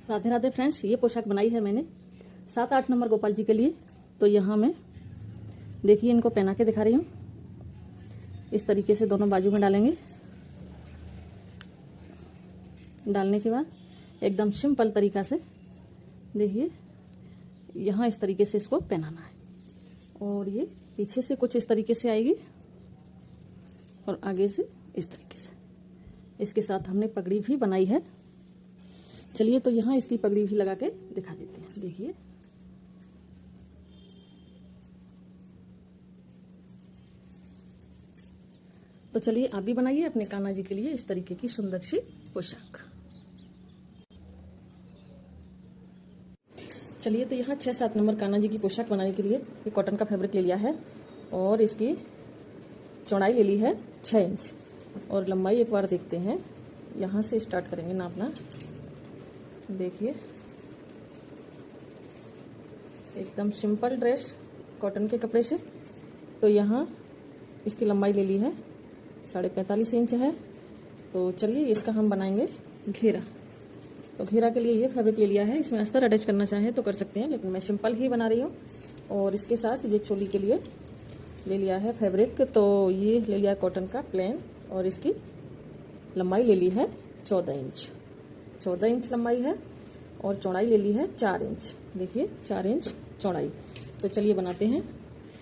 Radhe Radhe friends, ये पोशाक बनाई है मैंने 7-8 नंबर गोपाल जी के लिए। तो यहाँ मैं देखिए इनको पहना के दिखा रही हूँ। इस तरीके से दोनों बाजू में डालेंगे। डालने के बाद एकदम सिंपल तरीका से देखिए यहाँ इस तरीके से इसको पहनाना है। और ये पीछे से कुछ इस तरीके से आएगी और आगे से इस तरीके से। इसके साथ हमने पगड़ी भी बनाई है। चलिए तो यहाँ इसकी पगड़ी भी लगा के दिखा देते हैं। देखिए तो चलिए आप भी बनाइए अपने कान्हा जी के लिए इस तरीके की सुंदर सी पोशाक। चलिए तो यहाँ 6-7 नंबर कान्हा जी की पोशाक बनाने के लिए ये कॉटन का फैब्रिक ले लिया है और इसकी चौड़ाई ले ली है 6 इंच और लंबाई एक बार देखते हैं। यहाँ से स्टार्ट करेंगे नापना। देखिए एकदम सिंपल ड्रेस कॉटन के कपड़े से। तो यहाँ इसकी लंबाई ले ली है 45.5 इंच है। तो चलिए इसका हम बनाएंगे घेरा। तो घेरा के लिए ये फैब्रिक ले लिया है। इसमें अस्तर अटैच करना चाहें तो कर सकते हैं, लेकिन मैं सिंपल ही बना रही हूँ। और इसके साथ ये चोली के लिए ले लिया है फैब्रिक। तो ये ले लिया कॉटन का प्लेन और इसकी लंबाई ले ली है 14 इंच। 14 इंच लंबाई है और चौड़ाई ले ली है 4 इंच। देखिए 4 इंच चौड़ाई। तो चलिए बनाते हैं।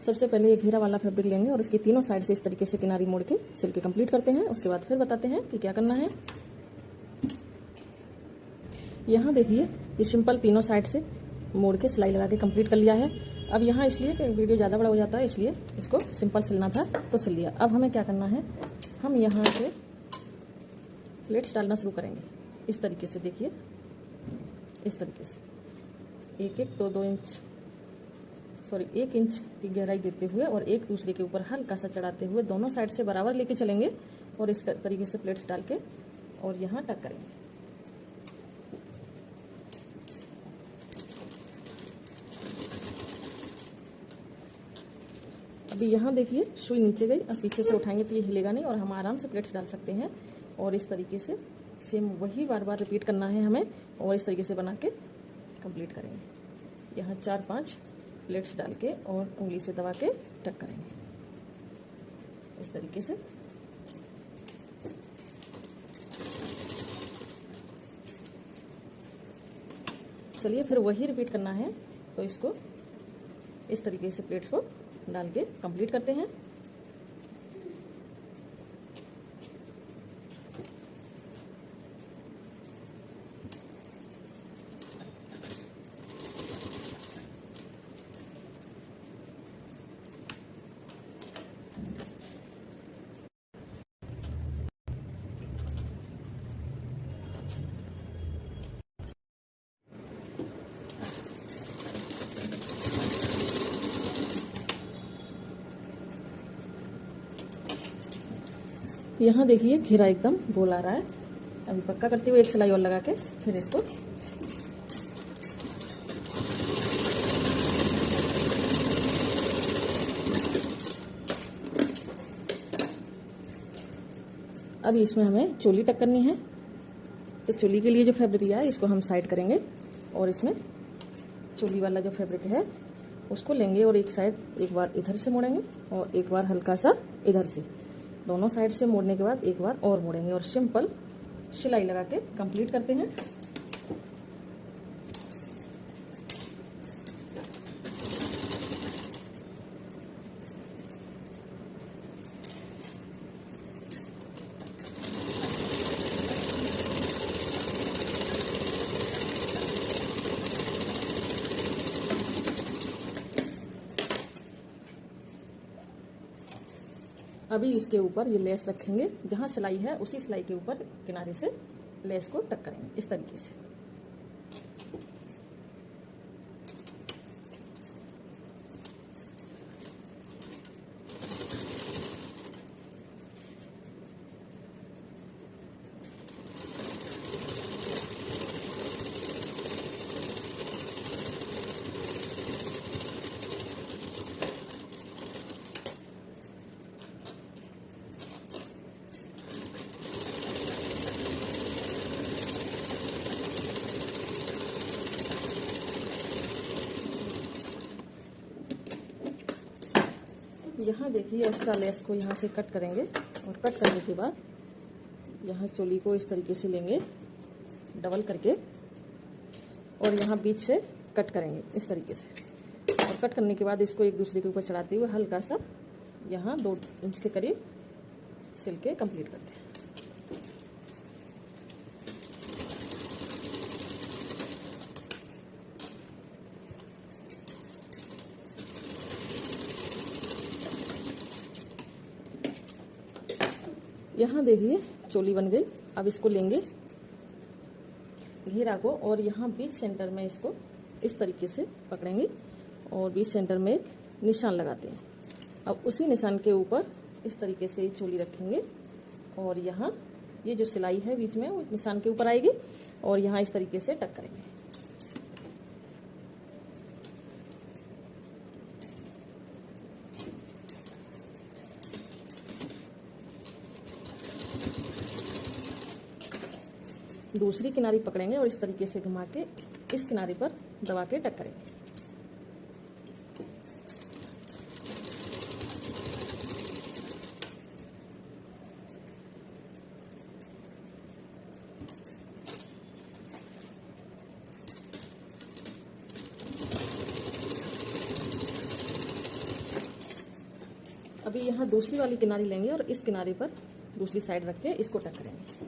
सबसे पहले ये घेरा वाला फैब्रिक लेंगे और इसकी तीनों साइड से इस तरीके से किनारी मोड़ के सिल के कंप्लीट करते हैं। उसके बाद फिर बताते हैं कि क्या करना है। यहाँ देखिए ये सिंपल तीनों साइड से मोड़ के सिलाई लगा के कंप्लीट कर लिया है। अब यहाँ इसलिए कि वीडियो ज़्यादा बड़ा हो जाता है, इसलिए इसको सिंपल सिलना था तो सिल लिया। अब हमें क्या करना है, हम यहाँ से प्लेट्स डालना शुरू करेंगे इस तरीके से। देखिए इस तरीके से एक 1 इंच की गहराई देते हुए और एक दूसरे के ऊपर हल्का सा चढ़ाते हुए दोनों साइड से बराबर लेके चलेंगे और इस तरीके से प्लेट्स डाल के और यहाँ टक करेंगे। अभी यहाँ देखिए सुई नीचे गई। अब पीछे से उठाएंगे तो ये हिलेगा नहीं और हम आराम से प्लेट्स डाल सकते हैं। और इस तरीके से सेम वही बार बार रिपीट करना है हमें और इस तरीके से बना के कंप्लीट करेंगे। यहाँ 4-5 प्लेट्स डाल के और उंगली से दबा के टक करेंगे इस तरीके से। चलिए फिर वही रिपीट करना है। तो इसको इस तरीके से प्लेट्स को डाल के कंप्लीट करते हैं। यहाँ देखिए घेरा एकदम गोल आ रहा है। अभी पक्का करते हुए एक सिलाई और लगा के फिर इसको अभी इसमें हमें चोली टक करनी है। तो चोली के लिए जो फैब्रिक लिया है इसको हम साइड करेंगे और इसमें चोली वाला जो फैब्रिक है उसको लेंगे और एक साइड एक बार इधर से मोड़ेंगे और एक बार हल्का सा इधर से। दोनों साइड से मोड़ने के बाद एक बार और मोड़ेंगे और सिंपल सिलाई लगा के कंप्लीट करते हैं। अभी इसके ऊपर ये लेस रखेंगे। जहाँ सिलाई है उसी सिलाई के ऊपर किनारे से लेस को टक करेंगे इस तरीके से। यहाँ देखिए एक्स्ट्रा लेस को यहाँ से कट करेंगे और कट करने के बाद यहाँ चोली को इस तरीके से लेंगे डबल करके और यहाँ बीच से कट करेंगे इस तरीके से। और कट करने के बाद इसको एक दूसरे के ऊपर चढ़ाते हुए हल्का सा यहाँ 2 इंच के करीब सिल के कंप्लीट करते हैं। यहाँ देखिए चोली बन गई। अब इसको लेंगे घेरा को और यहाँ बीच सेंटर में इसको इस तरीके से पकड़ेंगे और बीच सेंटर में एक निशान लगाते हैं। अब उसी निशान के ऊपर इस तरीके से चोली रखेंगे और यहाँ ये जो सिलाई है बीच में वो निशान के ऊपर आएगी और यहाँ इस तरीके से टक करेंगे। दूसरी किनारी पकड़ेंगे और इस तरीके से घुमा के इस किनारे पर दबा के टक करेंगे। अभी यहाँ दूसरी वाली किनारी लेंगे और इस किनारे पर दूसरी साइड रख के इसको टक करेंगे।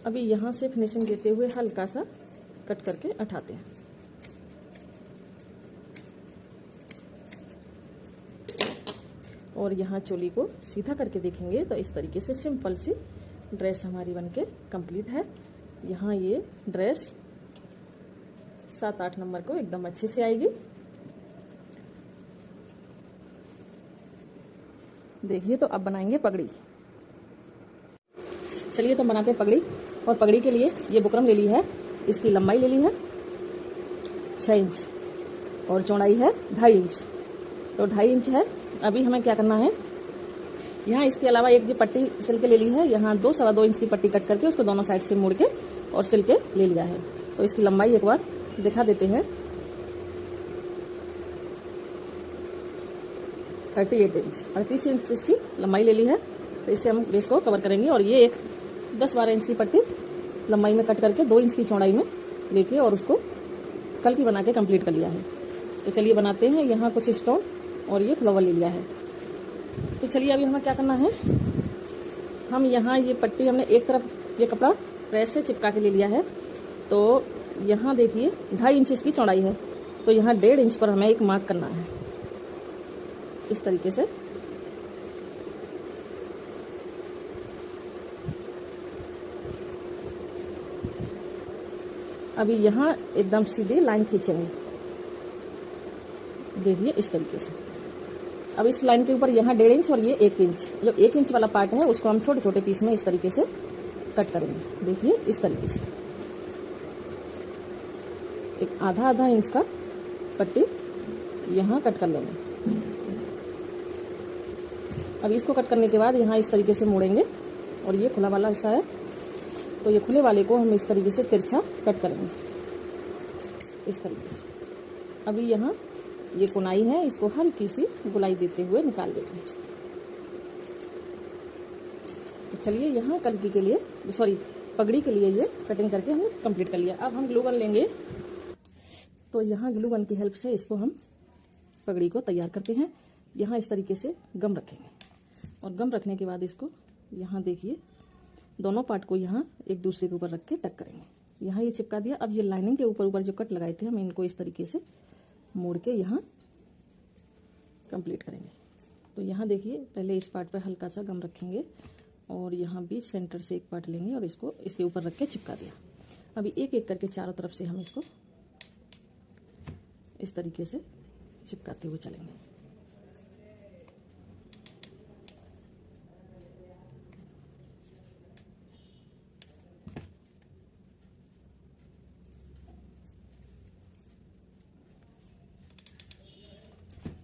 अभी यहाँ से फिनिशिंग देते हुए हल्का सा कट करके उठाते हैं। और यहाँ चोली को सीधा करके देखेंगे तो इस तरीके से सिंपल सी ड्रेस हमारी बनके कंप्लीट है। यहाँ ये ड्रेस 7-8 नंबर को एकदम अच्छे से आएगी। देखिए तो अब बनाएंगे पगड़ी। चलिए तो बनाते हैं पगड़ी। और पगड़ी के लिए ये बुकरम ले ली है, इसकी लंबाई ले ली है 6 इंच और चौड़ाई है 2.5 इंच, तो 2.5 इंच है। अभी हमें क्या करना है, यहाँ इसके अलावा एक जो पट्टी सिल के ले ली है, यहाँ 2-2.25 इंच की पट्टी कट करके उसको दोनों साइड से मोड़ के और सिल के ले लिया है। तो इसकी लंबाई एक बार दिखा देते हैं, 38 इंच 38 इंच इसकी लंबाई ले ली है। तो इससे हम ड्रेस को कवर करेंगे। और ये एक 10-12 इंच की पट्टी लंबाई में कट करके 2 इंच की चौड़ाई में लेके और उसको कल की बना के कंप्लीट कर लिया है। तो चलिए बनाते हैं। यहाँ कुछ स्टोन और ये फ्लावर ले लिया है। तो चलिए अभी हमें क्या करना है, हम यहाँ ये पट्टी हमने एक तरफ ये कपड़ा प्रेस से चिपका के ले लिया है। तो यहाँ देखिए 2.5 इंच इसकी चौड़ाई है, तो यहाँ 1.5 इंच पर हमें एक मार्क करना है इस तरीके से। अभी यहाँ एकदम सीधी लाइन खींचेंगे, देखिए इस तरीके से। अब इस लाइन के ऊपर यहाँ 1.5 इंच और ये 1 इंच, जो 1 इंच वाला पार्ट है उसको हम छोटे छोटे पीस में इस तरीके से कट करेंगे। देखिए इस तरीके से एक आधा इंच का पट्टी यहाँ कट कर लेंगे। अब इसको कट करने के बाद यहाँ इस तरीके से मोड़ेंगे और ये खुला वाला हिस्सा है, तो ये खुले वाले को हम इस तरीके से तिरछा कट करेंगे इस तरीके से। अभी यहाँ ये कोनाई है, इसको हल्की सी गुलाई देते हुए निकाल देते हैं। तो चलिए यहाँ कलकी के लिए पगड़ी के लिए ये कटिंग करके हमने कंप्लीट कर लिया। अब हम ग्लू गन लेंगे। तो यहाँ ग्लू गन की हेल्प से इसको हम पगड़ी को तैयार करते हैं। यहाँ इस तरीके से गम रखेंगे और गम रखने के बाद इसको यहाँ देखिए दोनों पार्ट को यहाँ एक दूसरे के ऊपर रख के टक करेंगे। यहाँ ये चिपका दिया। अब ये लाइनिंग के ऊपर जो कट लगाए थे हम इनको इस तरीके से मोड़ के यहाँ कंप्लीट करेंगे। तो यहाँ देखिए पहले इस पार्ट पे हल्का सा गम रखेंगे और यहाँ बीच सेंटर से एक पार्ट लेंगे और इसको इसके ऊपर रख के चिपका दिया। अभी एक एक करके चारों तरफ से हम इसको इस तरीके से चिपकाते हुए चलेंगे।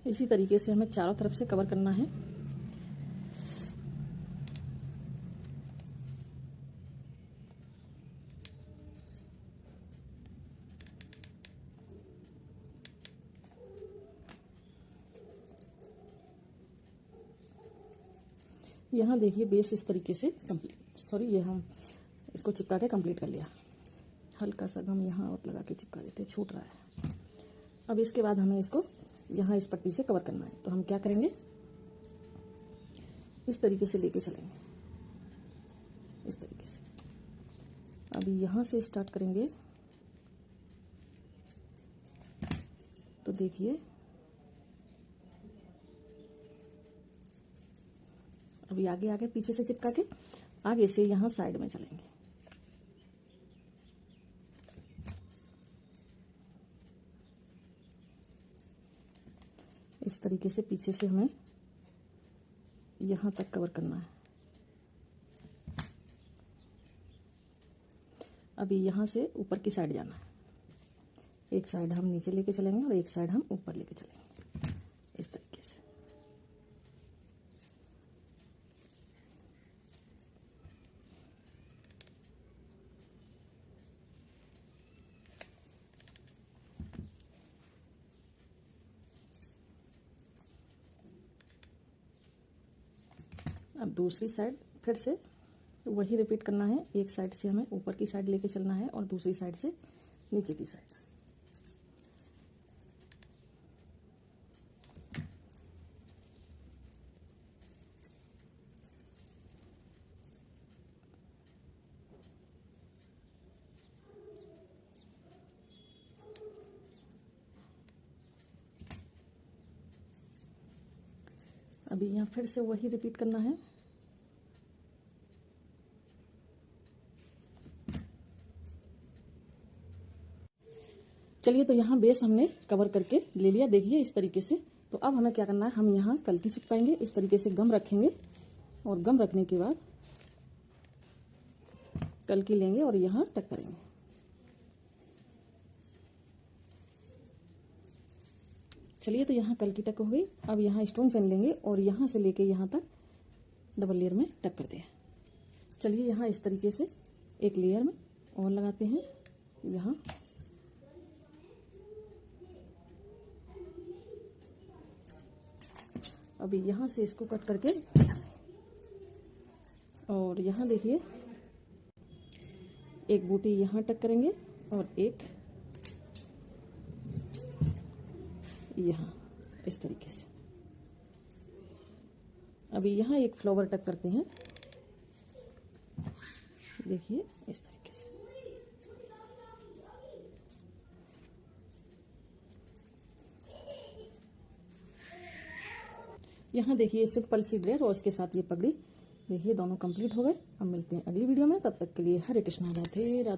इसी तरीके से हमें चारों तरफ से कवर करना है। यहाँ देखिए बेस इस तरीके से ये हम इसको चिपका के कंप्लीट कर लिया। हल्का सा गम यहाँ और लगा के चिपका देते, छूट रहा है। अब इसके बाद हमें इसको यहाँ इस पट्टी से कवर करना है। तो हम क्या करेंगे, इस तरीके से लेके चलेंगे, इस तरीके से। अभी यहाँ से स्टार्ट करेंगे तो देखिए अभी आगे आगे पीछे से चिपका के आगे से यहाँ साइड में चलेंगे। इस तरीके से पीछे से हमें यहाँ तक कवर करना है। अभी यहाँ से ऊपर की साइड जाना है। एक साइड हम नीचे लेके चलेंगे और एक साइड हम ऊपर लेके चलेंगे, इस तरीके से। अब दूसरी साइड फिर से वही रिपीट करना है। एक साइड से हमें ऊपर की साइड लेके चलना है और दूसरी साइड से नीचे की साइड। अभी यहाँ फिर से वही रिपीट करना है। चलिए, तो यहाँ बेस हमने कवर करके ले लिया, देखिए इस तरीके से। तो अब हमें क्या करना है, हम यहाँ कल्की चिपकाएंगे, इस तरीके से गम रखेंगे और गम रखने के बाद कल्की लेंगे और यहाँ टक करेंगे। चलिए, तो यहाँ कल्की टक हो गई। अब यहाँ स्टोन चैन लेंगे और यहाँ से लेके यहाँ तक डबल लेयर में टक करते हैं। चलिए, यहाँ इस तरीके से एक लेयर में और लगाते हैं यहाँ। अभी यहाँ से इसको कट करके और यहाँ देखिए एक बूटी यहाँ टक करेंगे और एक यहाँ, इस तरीके से। अभी यहाँ एक फ्लावर टक करते हैं, देखिए इस तरीके से। यहाँ देखिए सिंपल सी ड्रेस और उसके साथ ये पगड़ी, देखिए दोनों कंप्लीट हो गए। अब मिलते हैं अगली वीडियो में, तब तक के लिए हरे कृष्णा, राधे राधे।